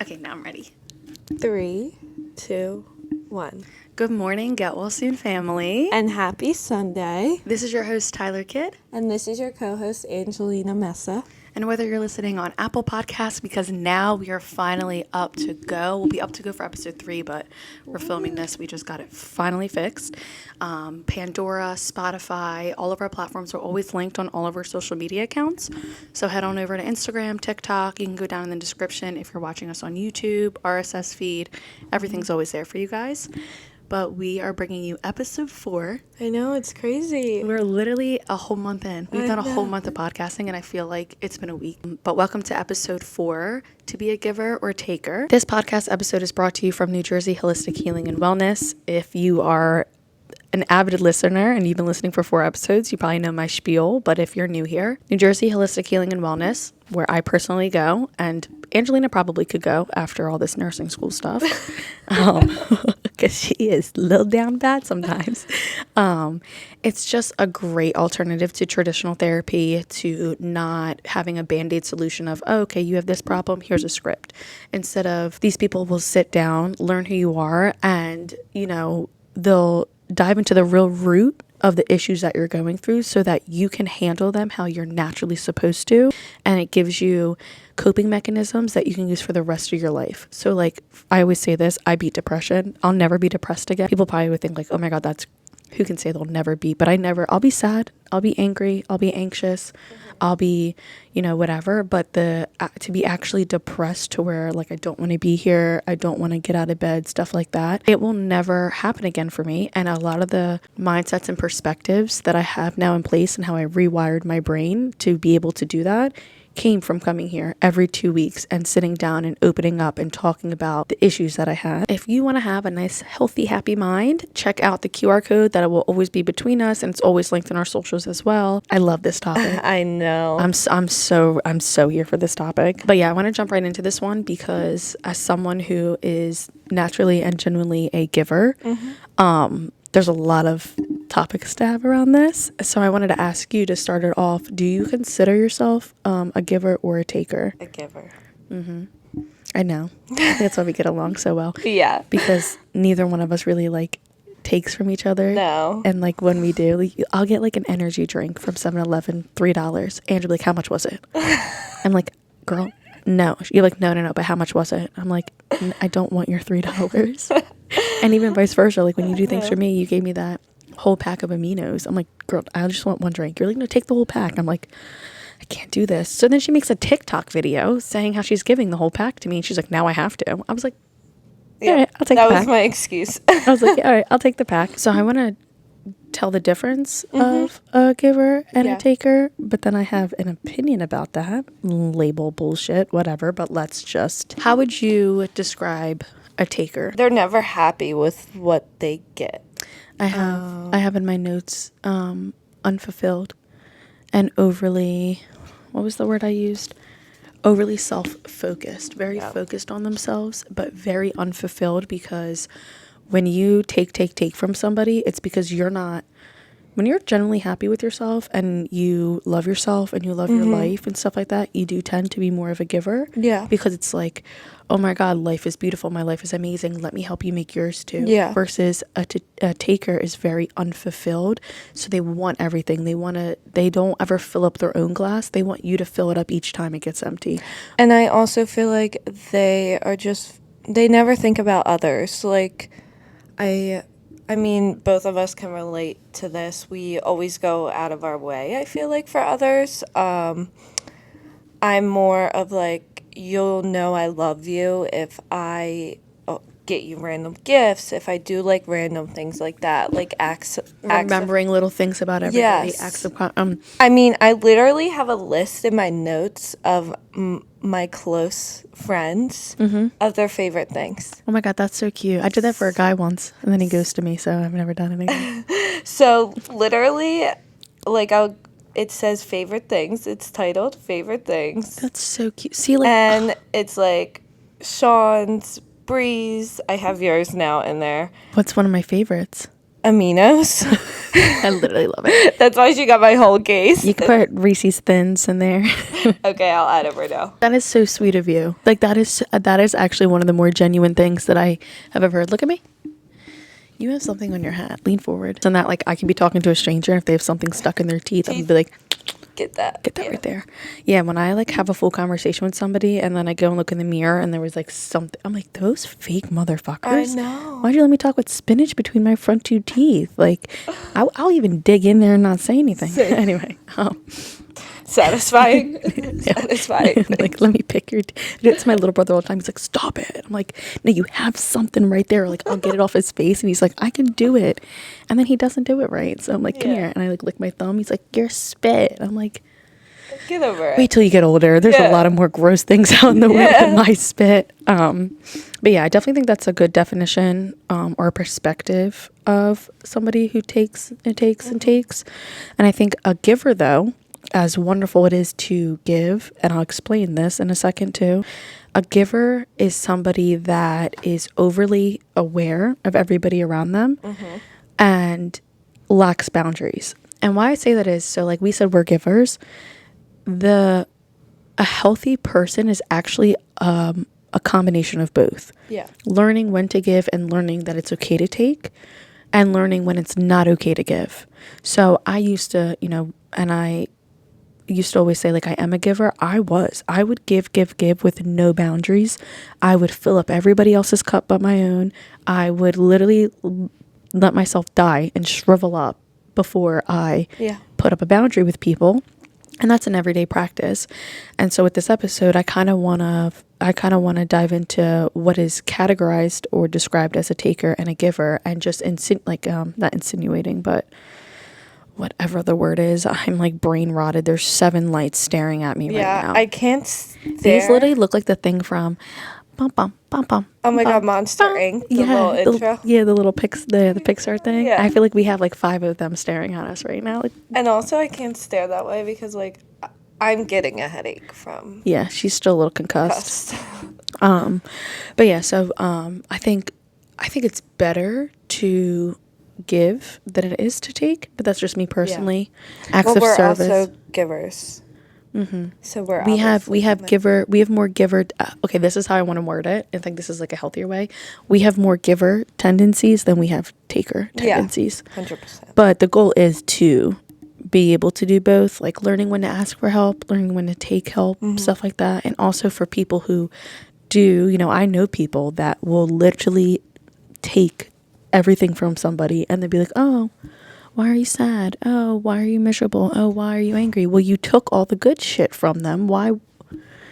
Okay, now I'm ready. 3, 2, 1. Good morning, Get Well Soon family. And happy Sunday. This is your host, Tyler Kidd. And this is your co-host, Angelina Mesa. And whether you're listening on Apple Podcasts, because now we are finally up to go. We'll be up to go for episode 3, but we're filming this. We just got it finally fixed. Pandora, Spotify, all of our platforms are always linked on all of our social media accounts. So head on over to Instagram, TikTok. You can go down in the description if you're watching us on YouTube, RSS feed. Everything's always there for you guys. But we are bringing you episode 4. I know, it's crazy. We're literally a whole month in. We've done a whole month of podcasting, and I feel like it's been a week. But welcome to episode 4, To Be a Giver or Taker. This podcast episode is brought to you from New Jersey Holistic Healing and Wellness. If you are an avid listener and you've been listening for 4 episodes, you probably know my spiel. But if you're new here, New Jersey Holistic Healing and Wellness, where I personally go, and Angelina probably could go after all this nursing school stuff, because she is a little down bad sometimes. It's just a great alternative to traditional therapy, to not having a Band-Aid solution of, oh, okay, you have this problem, here's a script. Instead of, these people will sit down, learn who you are, and, you know, they'll dive into the real root of the issues that you're going through so that you can handle them how you're naturally supposed to. And it gives you coping mechanisms that you can use for the rest of your life. So like, I always say this, I beat depression. I'll never be depressed again. People probably would think like, oh my God, that's, who can say they'll never be? But I'll be sad. I'll be angry. I'll be anxious. I'll be, you know, whatever. But to be actually depressed to where like, I don't want to be here. I don't want to get out of bed, stuff like that. It will never happen again for me. And a lot of the mindsets and perspectives that I have now in place and how I rewired my brain to be able to do that came from coming here every 2 weeks and sitting down and opening up and talking about the issues that I had. If you want to have a nice, healthy, happy mind, check out the QR code that will always be between us, and it's always linked in our socials as well. I love this topic. I know. I'm so here for this topic. But yeah, I want to jump right into this one because as someone who is naturally and genuinely a giver, there's a lot of topics to have around this. So I wanted to ask you to start it off. Do you consider yourself a giver or a taker? A giver. I know. I think that's why we get along so well. Yeah. Because neither one of us really like takes from each other. No. And like when we do, like, I'll get like an energy drink from 7-Eleven, $3. Andrew like, how much was it? I'm like, girl, no. You're like, no, but how much was it? I'm like, I don't want your $3. And even vice versa, like when you do things for me, you gave me that whole pack of aminos. I'm like, girl, I just want one drink. You're like, no, take the whole pack. I'm like, I can't do this. So then she makes a TikTok video saying how she's giving the whole pack to me. And she's like, now I have to. I was like, yeah, all right, I'll take the pack. That was my excuse. I was like, yeah, all right, I'll take the pack. So I want to tell the difference of a giver and a taker, but then I have an opinion about that. Label bullshit, whatever, but let's just, how would you describe a taker? They're never happy with what they get. I have in my notes unfulfilled and overly, what was the word I used? Overly self-focused, very focused on themselves, but very unfulfilled, because when you take from somebody, it's because you're not, when you're genuinely happy with yourself and you love yourself and you love your life and stuff like that, you do tend to be more of a giver. Yeah. Because it's like, oh my God, life is beautiful. My life is amazing. Let me help you make yours too. Yeah. Versus a taker is very unfulfilled. So they want everything. They don't ever fill up their own glass. They want you to fill it up each time it gets empty. And I also feel like they never think about others. Like, I mean, both of us can relate to this. We always go out of our way, I feel like, for others. I'm more of like, you'll know I love you if I get you random gifts, if I do like random things like that, like remembering little things about everybody. Yes. I mean, I literally have a list in my notes of my close friends of their favorite things. Oh my God, that's so cute. I did that for a guy once, and then he ghosted me, so I've never done it again. So literally, like, it says favorite things. It's titled favorite things. That's so cute. See, like, and it's like Sean's, Breeze. I have yours now in there. What's one of my favorites? Aminos. I literally love it. That's why she got my whole case. You can put Reese's Thins in there. Okay, I'll add it right now. That is so sweet of you. Like, that is actually one of the more genuine things that I have ever heard. Look at me. You have something on your hat. Lean forward. And that, like, I can be talking to a stranger, and if they have something stuck in their teeth, I'm gonna be like, Get that right there. Yeah, when I, like, have a full conversation with somebody, and then I go and look in the mirror, and there was, like, something. I'm like, those fake motherfuckers. I know. Why'd you let me talk with spinach between my front two teeth? Like, I'll even dig in there and not say anything. Anyway. Satisfying. Satisfying. Like, let me pick your it's my little brother all the time. He's like, stop it. I'm like, no, you have something right there. Like, I'll get it off his face. And he's like, I can do it. And then he doesn't do it right. So I'm like, come here. And I, like, lick my thumb. He's like, you're spit. I'm like, get over it. Wait till you get older. There's a lot of more gross things out in the world than my spit. But yeah, I definitely think that's a good definition or perspective of somebody who takes and takes and takes. And I think a giver, though, as wonderful it is to give, and I'll explain this in a second too, a giver is somebody that is overly aware of everybody around them and lacks boundaries. And why I say that is, so like we said, we're givers. A healthy person is actually a combination of both. Yeah. Learning when to give and learning that it's okay to take, and learning when it's not okay to give. So I used to, I used to always say, like, I am a giver. I would give with no boundaries. I would fill up everybody else's cup but my own. I would literally let myself die and shrivel up before I put up a boundary with people. And that's an everyday practice. And so with this episode, I kind of want to dive into what is categorized or described as a taker and a giver, and just not insinuating, but whatever the word is. I'm like brain rotted. There's 7 lights staring at me right now. Yeah, I can't stare. These literally look like the thing from bum bum bum bum. Oh my god, Monster Inc. The little intro. The little the Pixar thing. Yeah. I feel like we have like 5 of them staring at us right now. Like, and also I can't stare that way because like I'm getting a headache from. Yeah, she's still a little concussed. But yeah, so I think it's better to give than it is to take, but that's just me personally. Acts of service. We're also givers. So we have more giver. Okay, this is how I want to word it. I think this is like a healthier way. We have more giver tendencies than we have taker tendencies. 100%. But the goal is to be able to do both, like learning when to ask for help, learning when to take help, stuff like that. And also for people who do, I know people that will literally take everything from somebody and they'll be like, oh, why are you sad? Oh, why are you miserable? Oh, why are you angry? Well, you took all the good shit from them. Why?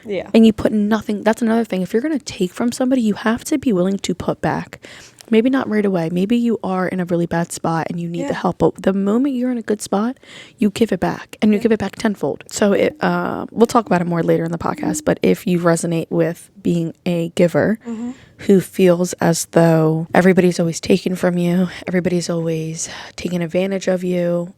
Yeah. And you put nothing. That's another thing. If you're going to take from somebody, you have to be willing to put back. Maybe not right away. Maybe you are in a really bad spot and you need the help. But the moment you're in a good spot, you give it back, and you give it back tenfold. So we'll talk about it more later in the podcast. But if you resonate with being a giver who feels as though everybody's always taken from you, everybody's always taking advantage of you,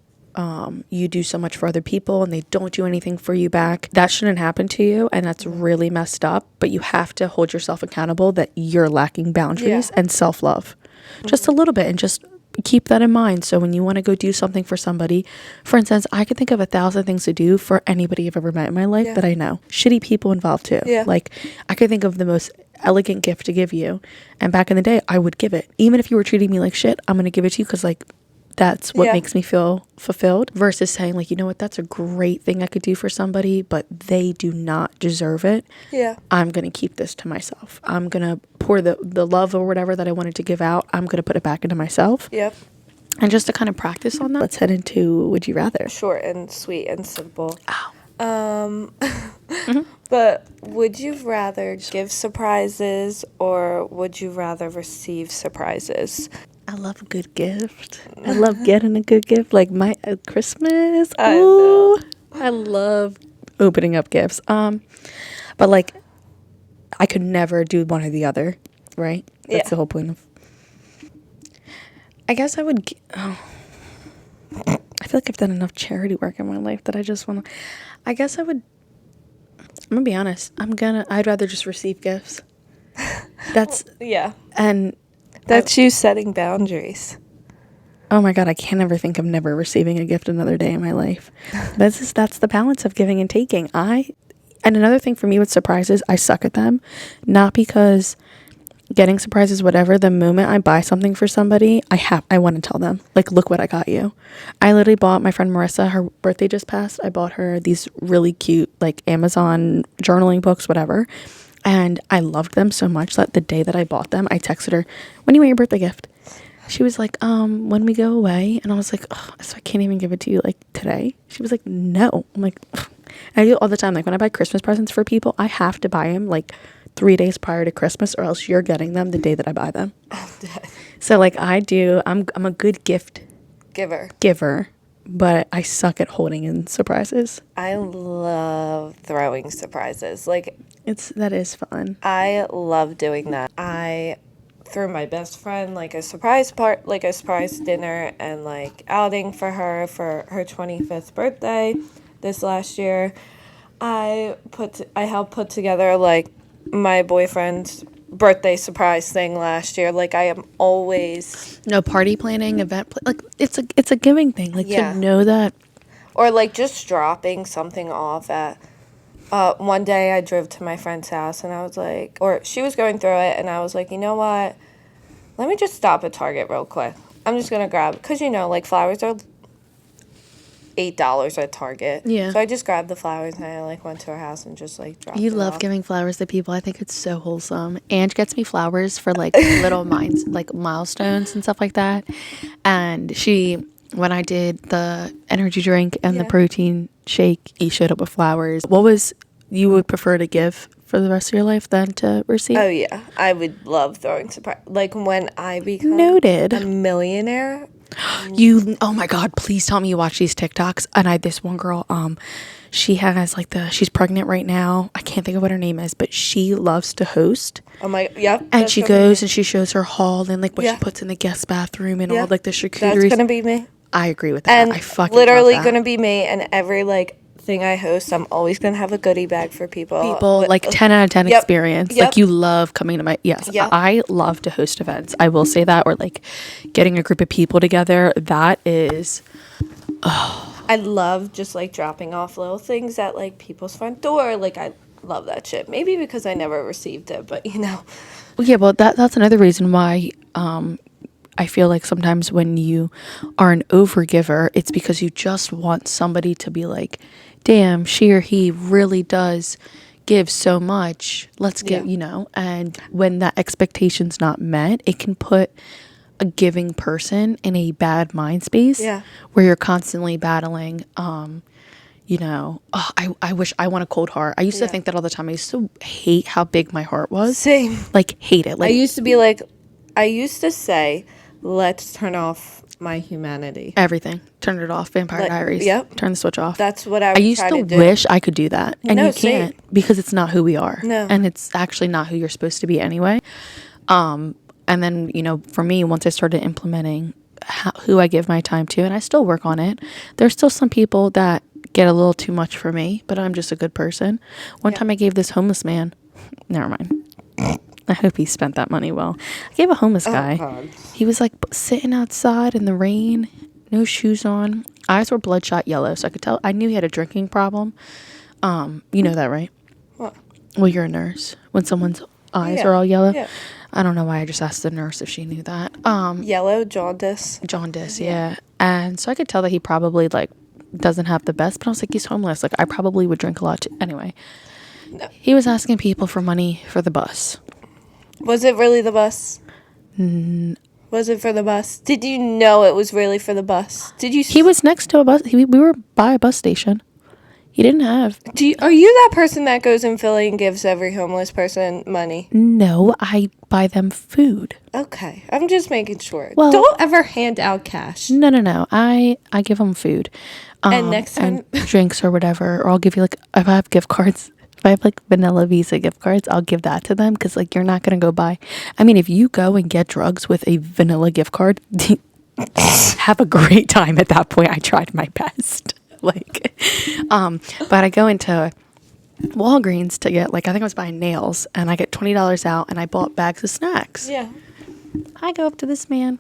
you do so much for other people and they don't do anything for you back, that shouldn't happen to you, and that's really messed up. But you have to hold yourself accountable that you're lacking boundaries and self-love just a little bit, and just keep that in mind. So when you want to go do something for somebody, for instance, I could think of 1,000 things to do for anybody I've ever met in my life that I know. Shitty people involved too. Like, I could think of the most elegant gift to give you, and back in the day I would give it. Even if you were treating me like shit, I'm gonna give it to you because like that's what makes me feel fulfilled, versus saying like, you know what, that's a great thing I could do for somebody, but they do not deserve it. Yeah. I'm going to keep this to myself. I'm going to pour the love or whatever that I wanted to give out. I'm going to put it back into myself. Yep. And just to kind of practice on that, let's head into Would You Rather. Short and sweet and simple. Ow. But would you rather give surprises or would you rather receive surprises? I love a good gift. I love getting a good gift, like my Christmas. Ooh, I love opening up gifts. But like, I could never do one or the other, right? That's the whole point of. I guess I would. I feel like I've done enough charity work in my life that I just want to. I guess I would. I'm gonna be honest. I'd rather just receive gifts. That's yeah, and. That's you setting boundaries. Oh my God, I can't ever think of never receiving a gift another day in my life. That's the balance of giving and taking. And another thing for me with surprises, I suck at them. Not because getting surprises, whatever, the moment I buy something for somebody, I want to tell them, like, look what I got you. I literally bought my friend Marissa, her birthday just passed. I bought her these really cute, like, Amazon journaling books, whatever. And I loved them so much that the day that I bought them, I texted her, when do you want your birthday gift? She was like, when we go away. And I was like, oh, so I can't even give it to you, like, today? She was like, no. I'm like, ugh. I do it all the time. Like, when I buy Christmas presents for people, I have to buy them, like, 3 days prior to Christmas, or else you're getting them the day that I buy them. So, like, I'm a good giver, but I suck at holding in surprises. I love throwing surprises. Like, That is fun. I love doing that. I threw my best friend like a surprise dinner and like outing for her 25th birthday this last year. I helped put together like my boyfriend's birthday surprise thing last year. Like, I am always party planning, like it's a giving thing. Like, to know that, or like just dropping something off at. One day I drove to my friend's house and I was like, or she was going through it and I was like, you know what? Let me just stop at Target real quick. I'm just going to grab, because, like, flowers are $8 at Target. Yeah. So I just grabbed the flowers and I, like, went to her house and just, like, dropped you them love off. giving flowers to people. I think it's so wholesome. Ange gets me flowers for, like, little milestones and stuff like that. And when I did the energy drink and the protein shake, he showed up with flowers. What you would prefer to give for the rest of your life than to receive? Oh, yeah. I would love throwing surprise. Like, when I become Noted. a millionaire. Oh my God, please tell me you watch these TikToks. And this one girl, she has like she's pregnant right now. I can't think of what her name is, but she loves to host. Oh my, yep. And she goes and she shows her haul and like what she puts in the guest bathroom and all like the charcuterie. That's going to be me. I agree with that. And I fucking literally love that. going to be me, and every like thing I host, I'm always going to have a goodie bag for people. Like 10 out of 10 experience. Yep. Like, you love coming to I love to host events. I will say that. Or like getting a group of people together. That is, I love just like dropping off little things at like people's front door. Like, I love that shit. Maybe because I never received it, but Yeah, well, that's another reason why I feel like sometimes when you are an overgiver, it's because you just want somebody to be like, damn, she or he really does give so much. Let's give, and when that expectation's not met, it can put a giving person in a bad mind space where you're constantly battling, I wish I want a cold heart. I used to think that all the time. I used to hate how big my heart was. Same. Like, hate it. Like, I used to say, let's turn off my humanity. Everything. Turn it off. Vampire Diaries. Yep. Turn the switch off. That's what I used to do. wish I could do that. And you can't because it's not who we are. No. And it's actually not who you're supposed to be anyway. And then, for me, once I started implementing who I give my time to, and I still work on it, there's still some people that get a little too much for me, but I'm just a good person. One time I gave this homeless man, never mind. I hope he spent that money well. I gave a homeless guy. God. He was like sitting outside in the rain, no shoes on. Eyes were bloodshot yellow, so I could tell. I knew he had a drinking problem. You know that, right? What? Well, you're a nurse. When someone's eyes are all yellow. Yeah. I don't know why I just asked the nurse if she knew that. Yellow jaundice. Jaundice, yeah. And so I could tell that he probably like doesn't have the best, but I was like, he's homeless. Like, I probably would drink a lot too. Anyway, he was asking people for money for the bus. Was it really the bus? Was it for the bus? Did you know it was really for the bus? Did you? He was next to a bus. We were by a bus station. He didn't have. Are you that person that goes in Philly and gives every homeless person money? No, I buy them food. Okay, I'm just making sure. Well, don't ever hand out cash. No. I give them food. And next time, and drinks or whatever, or I'll give you like if I have gift cards. If I have like vanilla Visa gift cards, I'll give that to them because like you're not gonna go buy. I mean, if you go and get drugs with a vanilla gift card, have a great time at that point. I tried my best. But I go into Walgreens to get like I think I was buying nails, and I get $20 out, and I bought bags of snacks. Yeah. I go up to this man.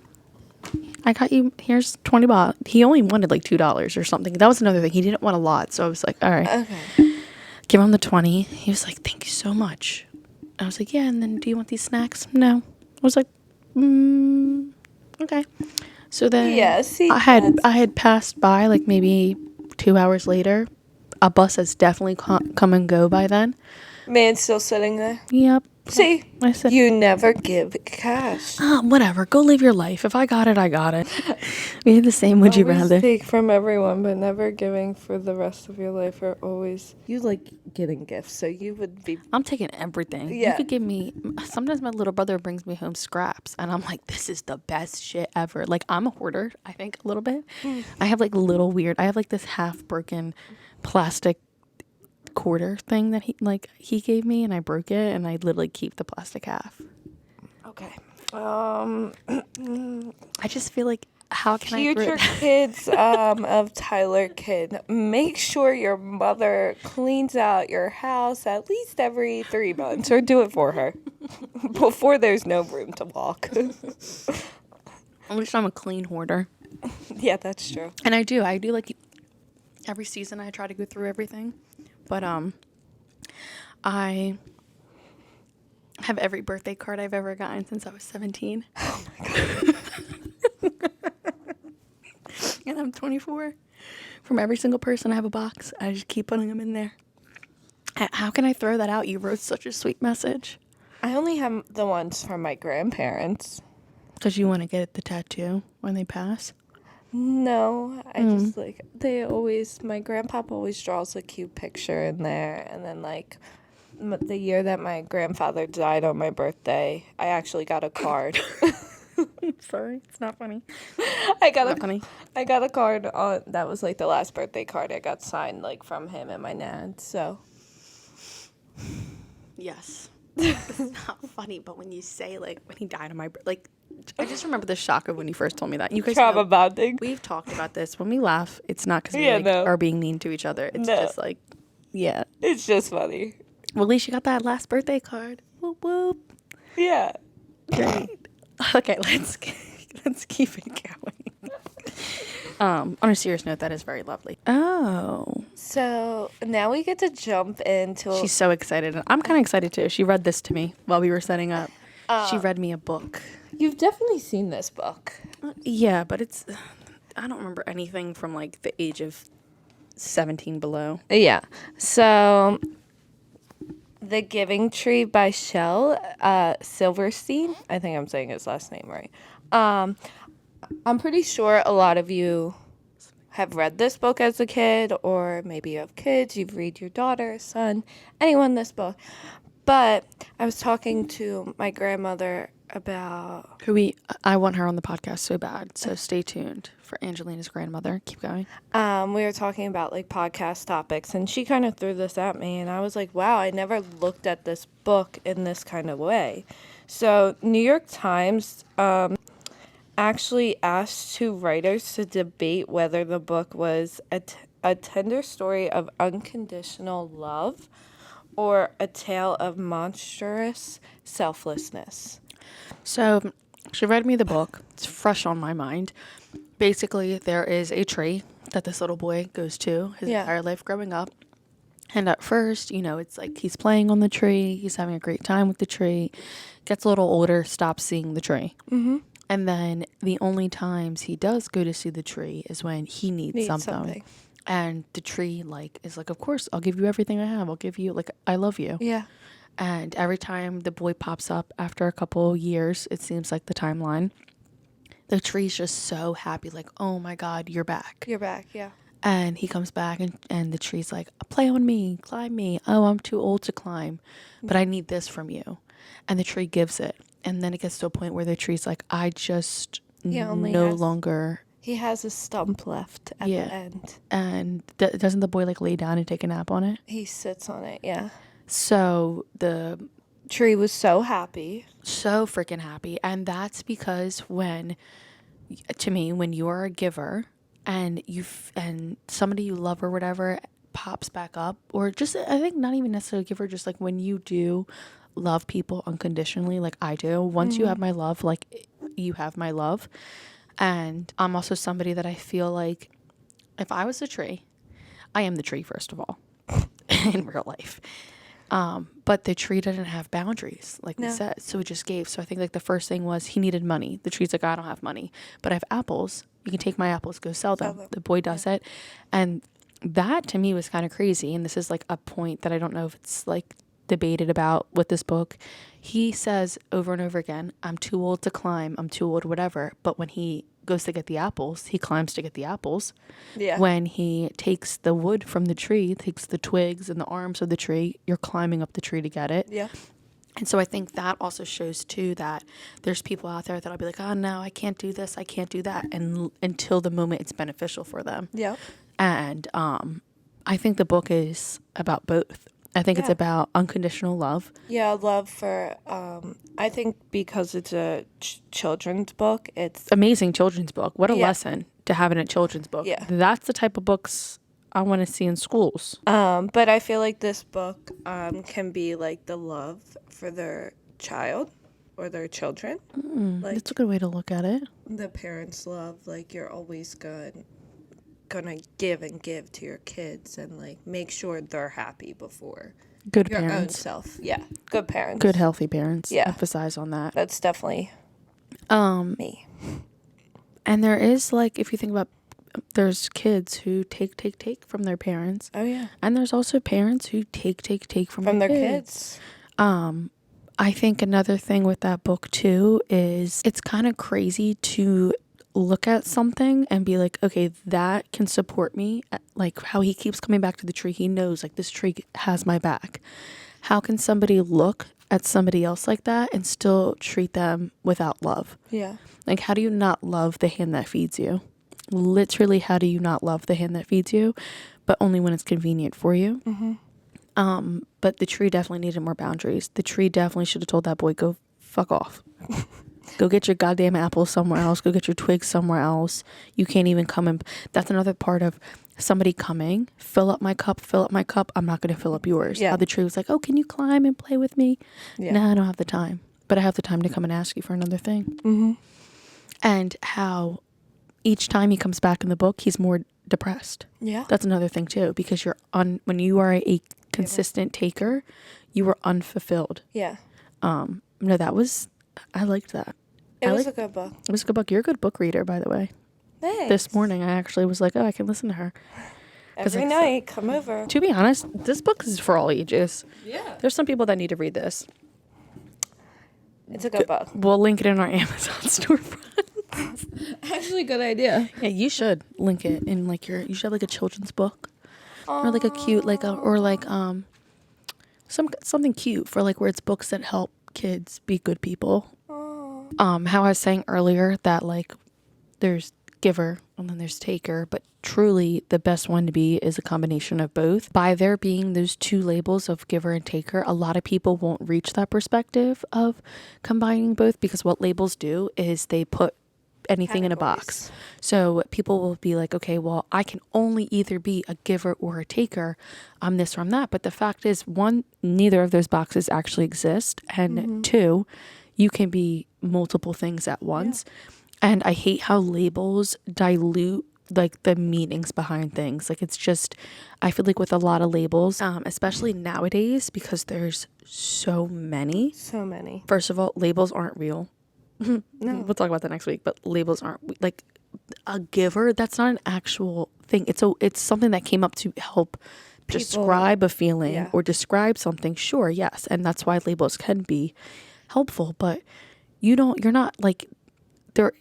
I got you, here's 20 baht. He only wanted like $2 or something. That was another thing. He didn't want a lot. So I was like, all right, Okay. give him the 20. He was like, thank you so much. I was like, yeah. And then do you want these snacks? No. I was like, okay. So then Yeah, see, I had passed by like maybe 2 hours later. A bus has definitely come and go by then. man's still sitting there. Yep. See, I said, you never give cash. whatever. Go live your life. If I got it, I got it. We had the same would you Always rather. take from everyone, but never giving for the rest of your life. Or always, you like getting gifts, so you would be. I'm taking everything. Yeah. You could give me, sometimes my little brother brings me home scraps and I'm like, this is the best shit ever. Like, I'm a hoarder, I think, a little bit. I have like little weird, I have like this half broken plastic quarter thing that he gave me, and I broke it, and I literally keep the plastic half. Okay. I just feel like, how can Future kids of Tyler Kid, make sure your mother cleans out your house at least every 3 months, or do it for her before there's no room to walk. At least I'm a clean hoarder. Yeah, that's true. And I do like every season I try to go through everything. But I have every birthday card I've ever gotten since I was 17. Oh my god. And I'm 24. From every single person, I have a box. I just keep putting them in there. How can I throw that out? You wrote such a sweet message. I only have the ones from my grandparents. Because you want to get the tattoo when they pass? No, I just like, my grandpa always draws a cute picture in there. And then like the year that my grandfather died on my birthday, I actually got a card. Sorry, it's not funny. I got a card on, that was like the last birthday card I got signed like from him and my nan. So yes. It's not funny, but when you say like when he died on my like, I just remember the shock of when you first told me that. You guys trauma know, bonding. we've talked about this. When we laugh, it's not because we are being mean to each other. It's just like, yeah. It's just funny. Well, at least you got that last birthday card. Whoop whoop. Yeah. Great. Okay, let's keep it going. On a serious note, that is very lovely. Oh. So now we get to jump into. She's so excited. I'm kind of excited too. She read this to me while we were setting up. She read me a book. You've definitely seen this book. Yeah, but I don't remember anything from like the age of 17 below. Yeah. So The Giving Tree by Shel Silverstein. I think I'm saying his last name right. I'm pretty sure a lot of you have read this book as a kid, or maybe you have kids, you've read your daughter, son, anyone this book. But I was talking to my grandmother about... I want her on the podcast so bad, so stay tuned for Angelina's grandmother. Keep going. We were talking about like podcast topics, and she kind of threw this at me, and I was like, wow, I never looked at this book in this kind of way. So New York Times actually asked 2 writers to debate whether the book was a tender story of unconditional love or a tale of monstrous selflessness. So she read me the book. It's fresh on my mind. Basically, there is a tree that this little boy goes to his entire life growing up. And at first, it's like he's playing on the tree. He's having a great time with the tree. Gets a little older, stops seeing the tree. Mm-hmm. And then the only times he does go to see the tree is when he needs something. And the tree is like, of course, I'll give you everything I have. I'll give you, I love you. Yeah. And every time the boy pops up after a couple years, it seems like the timeline, the tree's just so happy, like, oh my God, you're back. You're back, yeah. And he comes back and the tree's like, play on me, climb me. Oh, I'm too old to climb, but I need this from you. And the tree gives it. And then it gets to a point where the tree's like, I just no longer... He has a stump left at the end. And doesn't the boy lay down and take a nap on it? He sits on it, yeah. So the tree was so happy. So freaking happy. And that's because when you're a giver and and somebody you love or whatever pops back up, or just, I think not even necessarily a giver, just like when you do love people unconditionally, like I do, once you have my love, you have my love. And I'm also somebody that I feel like if I was a tree, I am the tree, first of all, in real life. But the tree didn't have boundaries, like we said. So it just gave. So I think like the first thing was he needed money. The tree's like, I don't have money, but I have apples. You can take my apples, go sell them. The boy does it. And that to me was kind of crazy. And this is like a point that I don't know if it's like debated about with this book. He says over and over again, I'm too old to climb. I'm too old, whatever. But when he goes to get the apples, he climbs to get the apples. Yeah. When he takes the wood from the tree, takes the twigs and the arms of the tree, you're climbing up the tree to get it. Yeah. And so I think that also shows too that there's people out there that'll be like, oh no, I can't do this, I can't do that, and until the moment it's beneficial for them. Yeah. And I think the book is about both. I think it's about unconditional love. Yeah, love for, I think because it's a children's book, it's... Amazing children's book. What a lesson to have in a children's book. Yeah. That's the type of books I want to see in schools. But I feel like this book can be like the love for their child or their children. Like, that's a good way to look at it. The parents' love, like you're always gonna give and give to your kids and like make sure they're happy before Good your parents. own self. Yeah, good parents. Good healthy parents. Yeah. Emphasize on that. That's definitely me. And there is like, if you think about, there's kids who take from their parents. Oh yeah. And there's also parents who take from their kids. kids. I think another thing with that book too is it's kind of crazy to look at something and be like, okay, that can support me. Like how he keeps coming back to the tree. He knows like this tree has my back. How can somebody look at somebody else like that and still treat them without love? Yeah. Like, how do you not love the hand that feeds you? Literally, how do you not love the hand that feeds you? But only when it's convenient for you. Mm-hmm. But the tree definitely needed more boundaries. The tree definitely should have told that boy, go fuck off. Go get your goddamn apples somewhere else. Go get your twigs somewhere else. You can't even come and... That's another part of somebody coming, fill up my cup. I'm not going to fill up yours. Yeah. How the tree was like, oh, can you climb and play with me? Yeah. No, I don't have the time. But I have the time to come and ask you for another thing. Mm-hmm. And how each time he comes back in the book, he's more depressed. Yeah. That's another thing too, because when you are a consistent taker, you are unfulfilled. Yeah. No, I liked that. It was a good book. It was a good book. You're a good book reader, by the way. Thanks. This morning, I actually was like, oh, I can listen to her. Every night, come over. To be honest, this book is for all ages. Yeah. There's some people that need to read this. It's a good book. We'll link it in our Amazon storefront. Actually, good idea. Yeah, you should link it in like you should have like a children's book. Or like a cute, something cute for like where it's books that help kids be good people. How I was saying earlier that like there's giver and then there's taker, but truly the best one to be is a combination of both. By there being those two labels of giver and taker, a lot of people won't reach that perspective of combining both, because what labels do is they put anything in a box. So people will be like, okay, well, I can only either be a giver or a taker. I'm this or I'm that. But the fact is, one, neither of those boxes actually exist. And two, you can be multiple things at once. Yeah. And I hate how labels dilute like the meanings behind things. Like it's just, I feel like with a lot of labels, especially nowadays, because there's so many. First of all, labels aren't real. No, we'll talk about that next week, but labels aren't like a giver. That's not an actual thing. It's something that came up to help describe a feeling or describe something. Sure. Yes. And that's why labels can be helpful, but you're not like,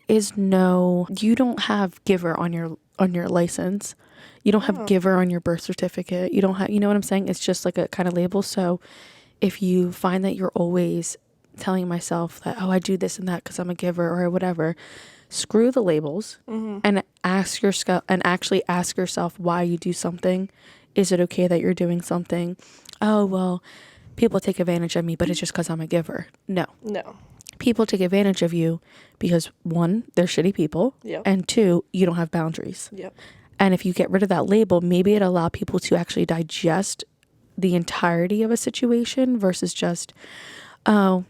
you don't have giver on your license. You don't have giver on your birth certificate. You don't have, you know what I'm saying? It's just like a kind of label. So if you find that you're always telling myself that, oh, I do this and that because I'm a giver or whatever, screw the labels and actually ask yourself why you do something. Is it okay that you're doing something? Oh, well, people take advantage of me, but it's just because I'm a giver. No. People take advantage of you because, one, they're shitty people, and two, you don't have boundaries. And if you get rid of that label, maybe it allows people to actually digest the entirety of a situation versus just, oh,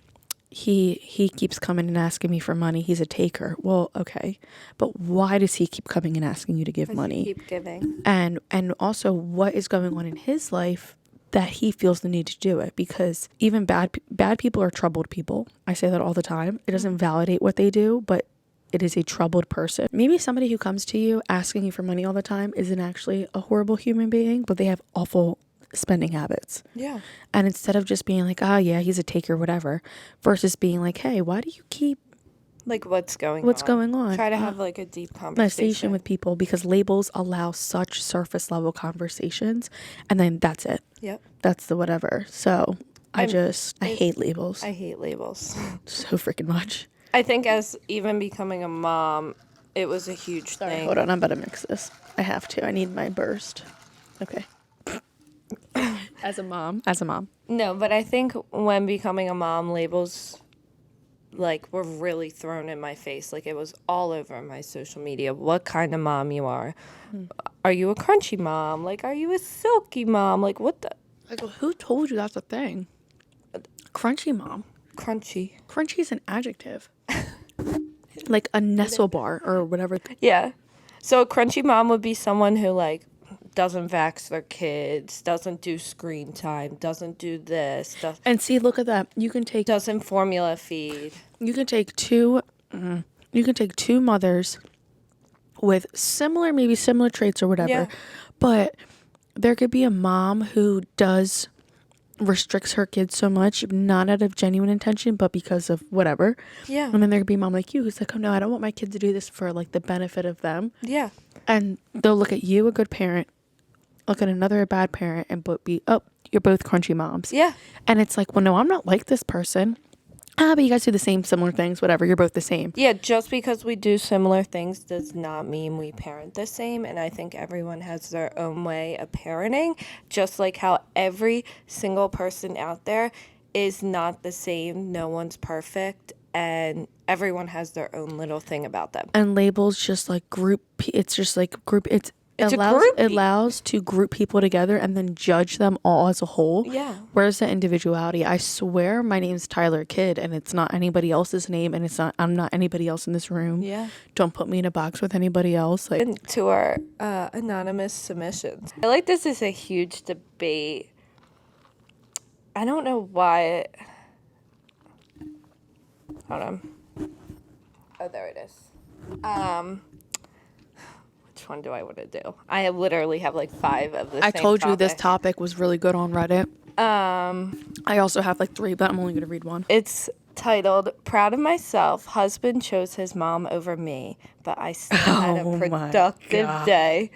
he keeps coming and asking me for money. He's a taker. Well, okay. But why does he keep coming and asking you to give money? Keep giving. And also, what is going on in his life that he feels the need to do it? Because even bad people are troubled people. I say that all the time. It doesn't validate what they do, but it is a troubled person. Maybe somebody who comes to you asking you for money all the time isn't actually a horrible human being, but they have awful spending habits. Yeah. And instead of just being like, yeah, he's a taker, whatever, versus being like, hey, why do you keep like what's going on? Try to have like a deep conversation with people, because labels allow such surface level conversations, and then that's it. Yep. That's the whatever. So I hate labels. I hate labels so freaking much. I think as even becoming a mom, it was a huge thing. Hold on, I'm about to mix this. I have to. I need my burst. Okay. As a mom. No, but I think when becoming a mom, labels like were really thrown in my face. Like it was all over my social media. What kind of mom you are? Are you a crunchy mom? Like, are you a silky mom? Like, what the? Like, well, who told you that's a thing? Crunchy mom. Crunchy. Crunchy is an adjective. Like a Nestle bar or whatever. Yeah. So a crunchy mom would be someone who like doesn't vax their kids, doesn't do screen time, doesn't do this. And see, look at that. You can take doesn't formula feed. You can take two mothers with similar traits or whatever, but there could be a mom who restricts her kids so much, not out of genuine intention, but because of whatever. Yeah. And then there could be a mom like you who's like, oh no, I don't want my kids to do this for like the benefit of them. Yeah. And they'll look at you, a good parent, look at another, a bad parent, and you're both crunchy moms. Yeah. And it's like, well, no, I'm not like this person. But you guys do the similar things, whatever. You're both the same. Yeah, just because we do similar things does not mean we parent the same. And I think everyone has their own way of parenting, just like how every single person out there is not the same. No one's perfect. And everyone has their own little thing about them. And labels just like it allows to group people together and then judge them all as a whole. Yeah. Where's the individuality? I swear my name's Tyler Kidd and it's not anybody else's name, and I'm not anybody else in this room. Yeah. Don't put me in a box with anybody else. Like, and to our anonymous submissions. I feel like this is a huge debate. I don't know why. Hold on. Oh, there it is. Which one do I want to do? I literally have like 5 of the I told you this topic was really good on Reddit. I also have like 3, but I'm only going to read one. It's titled, Proud of Myself, Husband Chose His Mom Over Me, but I still had a productive day.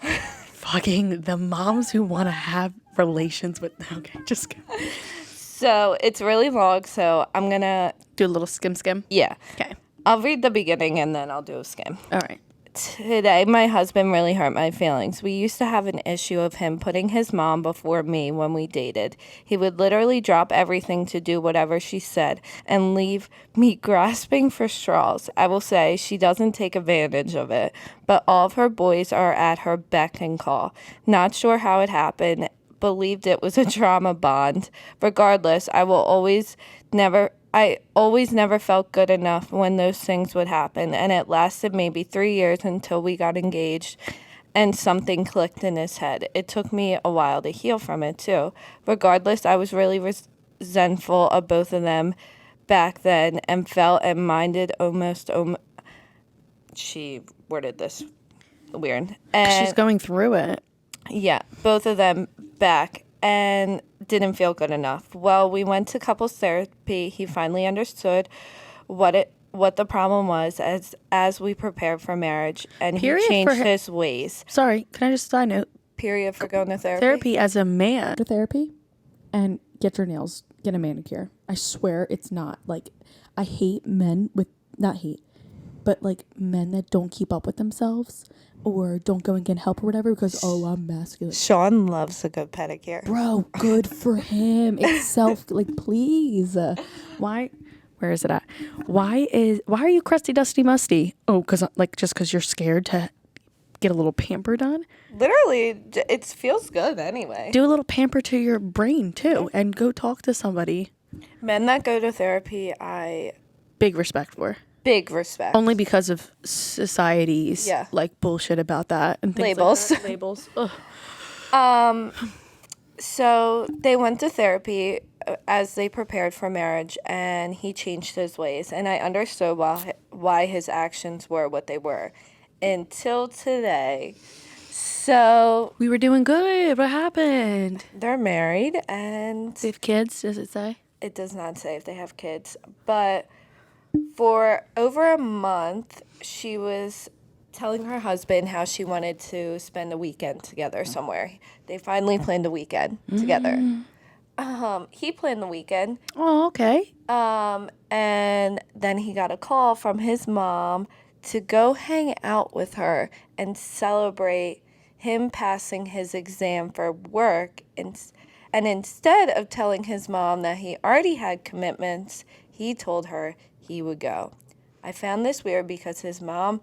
Fucking the moms who want to have relations with... Okay, just go. So it's really long, so I'm going to... Do a little skim? Yeah. Okay. I'll read the beginning and then I'll do a skim. All right. Today, my husband really hurt my feelings. We used to have an issue of him putting his mom before me when we dated. He would literally drop everything to do whatever she said and leave me grasping for straws. I will say she doesn't take advantage of it, but all of her boys are at her beck and call. Not sure how it happened. Believed it was a trauma bond. Regardless, I always never felt good enough when those things would happen, and it lasted maybe 3 years until we got engaged and something clicked in his head. It took me a while to heal from it too. Regardless, I was really resentful of both of them back then and felt and minded she worded this weird. And she's going through it. Yeah, both of them back and didn't feel good enough. Well, we went to couples therapy. He finally understood what the problem was as we prepared for marriage, and he changed his ways. Sorry, can I just side note? Period for going to therapy. Therapy as a man. Go to therapy and get your nails, get a manicure. I swear it's not like, I hate men with, not hate, but like men that don't keep up with themselves or don't go and get help or whatever because, I'm masculine. Sean loves a good pedicure. Bro, good for him. It's like, please. Why? Where is it at? Why are you crusty, dusty, musty? Oh, just because you're scared to get a little pamper done? Literally, it feels good anyway. Do a little pamper to your brain, too, and go talk to somebody. Men that go to therapy, Big respect for. big respect. Only because of society's like bullshit about that and things Labels. like that. Labels. Ugh. So they went to therapy as they prepared for marriage, and he changed his ways. And I understood why his actions were what they were until today. So We were doing good. What happened? they're married, and They have kids, does it say? it does not say if they have kids. But for over a month, she was telling her husband how she wanted to spend a weekend together somewhere. They finally planned a weekend together. He planned the weekend. Oh, okay. And then he got a call from his mom to go hang out with her and celebrate him passing his exam for work. And instead of telling his mom that he already had commitments, he told her he would go. I found this weird because his mom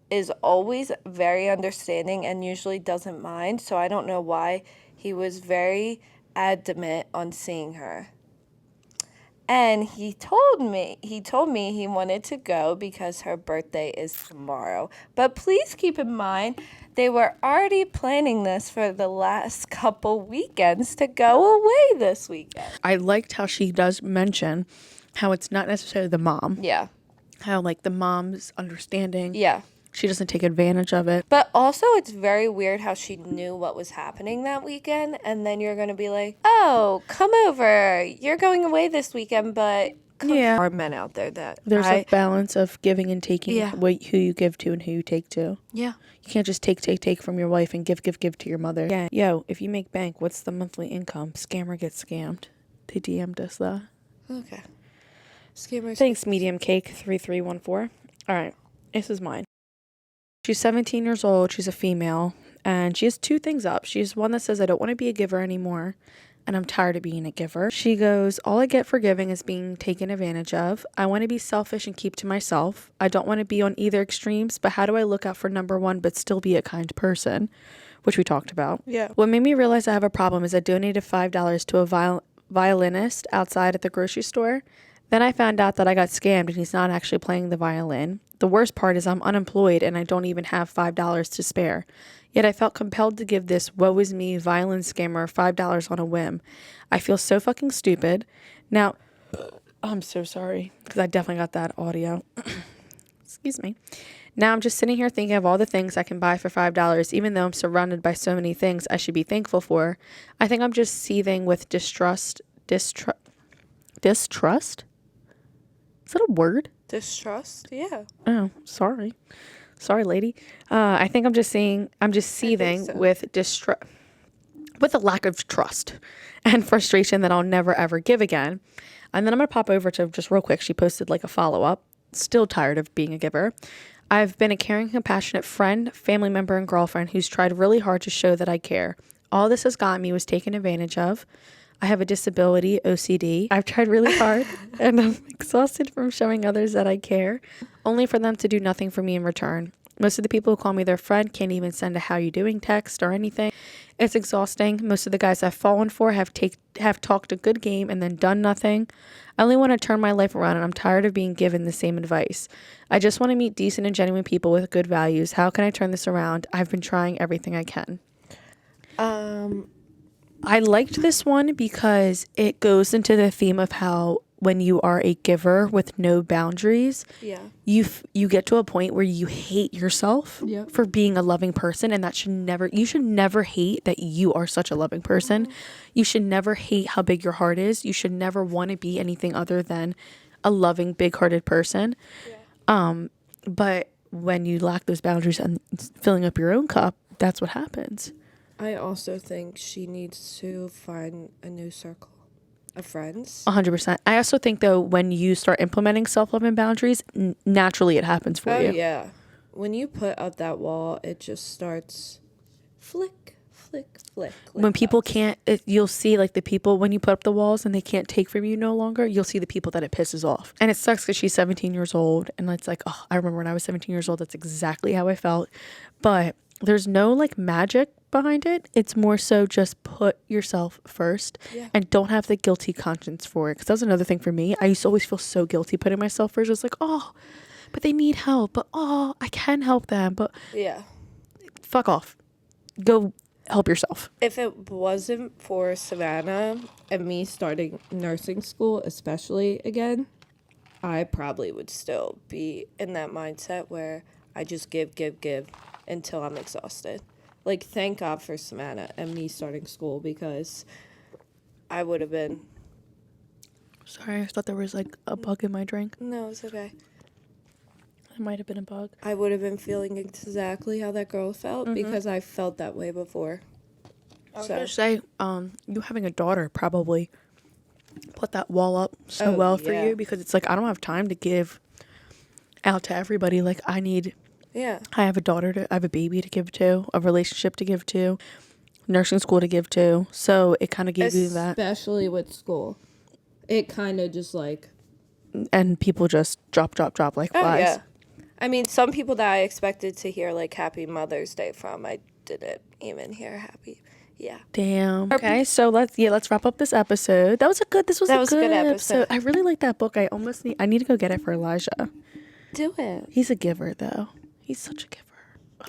is always very understanding and usually doesn't mind, so I don't know why he was very adamant on seeing her. And he told me he wanted to go because her birthday is tomorrow. But please keep in mind, they were already planning this for the last couple weekends to go away this weekend. I liked how she does mention how it's not necessarily the mom. Yeah. How like the mom's understanding. Yeah. She doesn't take advantage of it. But also, it's very weird how she knew what was happening that weekend, and then you're going to be like, oh, come over. You're going away this weekend, but Yeah. There are men out there that... There's a balance of giving and taking, Yeah. who you give to and who you take to. Yeah. You can't just take from your wife and give to your mother. Yeah. Yo, if you make bank, what's the monthly income? Scammer gets scammed. They DM'd us that. Okay. Scammers. Thanks, Medium Cake 3314. All right. This is mine. She's 17 years old. She's a female. And she has two things up. She's one that says, I don't want to be a giver anymore. And I'm tired of being a giver. She goes, all I get for giving is being taken advantage of. I want to be selfish and keep to myself. I don't want to be on either extremes, but how do I look out for number one but still be a kind person? Which we talked about. Yeah. What made me realize I have a problem is I donated $5 to a violinist outside at the grocery store. Then I found out that I got scammed and he's not actually playing the violin. The worst part is I'm unemployed and I don't even have $5 to spare. Yet I felt compelled to give this woe is me violin scammer $5 on a whim. I feel so fucking stupid. Now, I'm so sorry because I definitely got that audio. Excuse me. Now I'm just sitting here thinking of all the things I can buy for $5, even though I'm surrounded by so many things I should be thankful for. I think I'm just seething with distrust? Is that a word? Distrust? Yeah. Oh, sorry. Sorry, lady. I think I'm just seething so. with with a lack of trust and frustration that I'll never ever give again. And then I'm going to pop over to just real quick. She posted like a follow-up. Still tired of being a giver. I've been a caring, compassionate friend, family member, and girlfriend who's tried really hard to show that I care. All this has gotten me was taken advantage of. I have a disability, OCD. I've tried really hard and I'm exhausted from showing others that I care, only for them to do nothing for me in return. Most of the people who call me their friend can't even send a how you doing text or anything. It's exhausting. Most of the guys I've fallen for have talked a good game and then done nothing. I only want to turn my life around and I'm tired of being given the same advice. I just want to meet decent and genuine people with good values. How can I turn this around? I've been trying everything I can. I liked this one because it goes into the theme of how when you are a giver with no boundaries, Yeah. you get to a point where you hate yourself for being a loving person, and you should never hate that you are such a loving person. You should never hate how big your heart is. You should never want to be anything other than a loving, big-hearted person. But when you lack those boundaries and filling up your own cup, that's what happens. I also think she needs to find a new circle of friends. 100%. I also think, though, when you start implementing self-love and boundaries, naturally it happens for you. Oh, yeah. When you put up that wall, it just starts flick. When people can't, you'll see like the people, when you put up the walls and they can't take from you no longer, you'll see the people that it pisses off. And it sucks because she's 17 years old. And it's like, oh, I remember when I was 17 years old, that's exactly how I felt. But there's no like magic behind it. It's more so just put yourself first and don't have the guilty conscience for it. Because that was another thing for me. I used to always feel so guilty putting myself first. It's like, oh, but they need help. But oh, I can help them. But fuck off. Go help yourself. If it wasn't for Savannah and me starting nursing school, especially again, I probably would still be in that mindset where I just give until I'm exhausted. Like, thank God for Savannah and me starting school, because I would have been... Sorry, I thought there was like a bug in my drink. No, it's okay. It might have been a bug. I would have been feeling exactly how that girl felt because I felt that way before. I was going to say, you having a daughter probably put that wall up so well for you, because it's like, I don't have time to give out to everybody. Like, I have a daughter, I have a baby to give to, a relationship to give to, nursing school to give to. So it kind of gave you that. Especially with school. It kind of just like... And people just drop like flies. Yeah. I mean, some people that I expected to hear like Happy Mother's Day from, I didn't even hear happy. Yeah. Damn. Okay, so let's wrap up this episode. That was a good episode. I really like that book. I need to go get it for Elijah. Do it. He's a giver though. He's such a giver.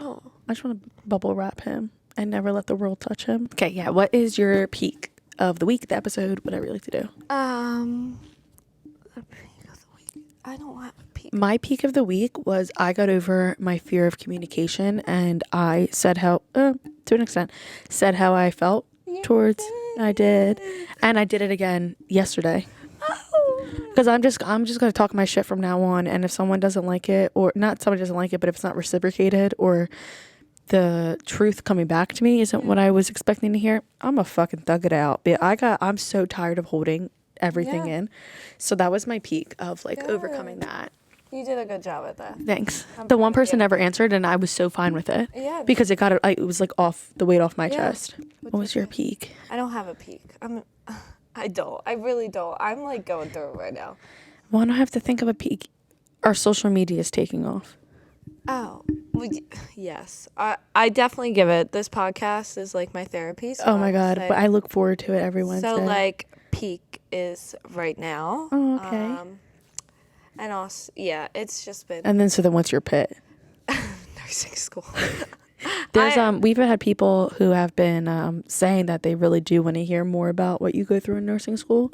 Oh. I just want to bubble wrap him and never let the world touch him. Okay, yeah. What is your peak of the week, the episode, whatever you like to do? The peak of the week. I don't have a peak. My peak of the week was I got over my fear of communication, and I said how, to an extent, said how I felt towards. I did, and I did it again yesterday. Because I'm just gonna talk my shit from now on, and if someone doesn't like it, or not somebody doesn't like it, but if it's not reciprocated, or the truth coming back to me isn't what I was expecting to hear, I'm gonna fucking thug it out. But I'm so tired of holding everything in. So that was my peak of like overcoming that. You did a good job at that. Thanks. The one person never answered, and I was so fine with it. Yeah. Because it was like off the weight off my chest. What was your peak? I don't have a peak. I don't. I really don't. I'm like going through it right now. Well, I don't have to think of a peak. Our social media is taking off. Oh, yes. I definitely give it. This podcast is like my therapy. So oh my God. But I look forward to it every Wednesday. So like peak is right now. Oh, okay. And also, yeah, it's just been. And then what's your pit? Nursing school. There's we've had people who have been saying that they really do want to hear more about what you go through in nursing school.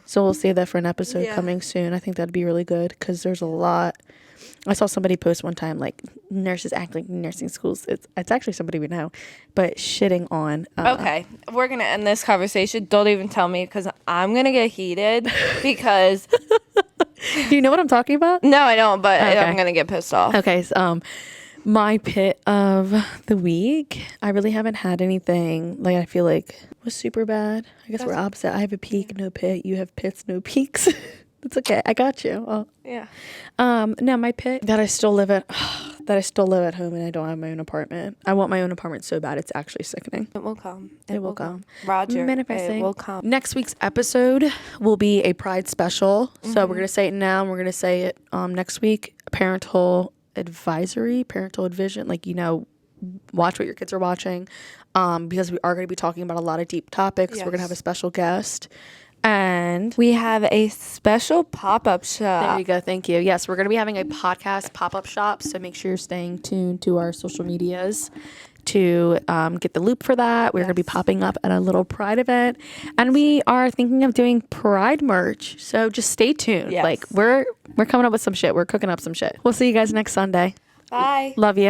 So we'll save that for an episode coming soon. I think that'd be really good because there's a lot. I saw somebody post one time like nurses act like nursing schools. It's actually somebody we know, but shitting on. Okay, we're gonna end this conversation. Don't even tell me because I'm gonna get heated because. Do you know what I'm talking about? No, I don't, but I'm gonna get pissed off. Okay, so my pit of the week, I really haven't had anything like I feel like was super bad. I guess we're opposite. I have a peak, no pit. You have pits, no peaks. It's okay. I got you. Oh. Yeah. Now my pit that I still live at home and I don't have my own apartment. I want my own apartment so bad it's actually sickening. It will come. It will come. Roger. Manifesting. It will come. Next week's episode will be a Pride special. So we're gonna say it now and we're gonna say it next week. Parental advision, like, watch what your kids are watching, because we are going to be talking about a lot of deep topics. We're going to have a special guest, and we have a special pop-up shop. There you go. Thank you. Yes, we're going to be having a podcast pop-up shop, so make sure you're staying tuned to our social medias to get the loop for that. We're going to be popping up at a little Pride event, and we are thinking of doing Pride merch, so just stay tuned. Like we're coming up with some shit. We're cooking up some shit. We'll see you guys next Sunday. Bye. Love you.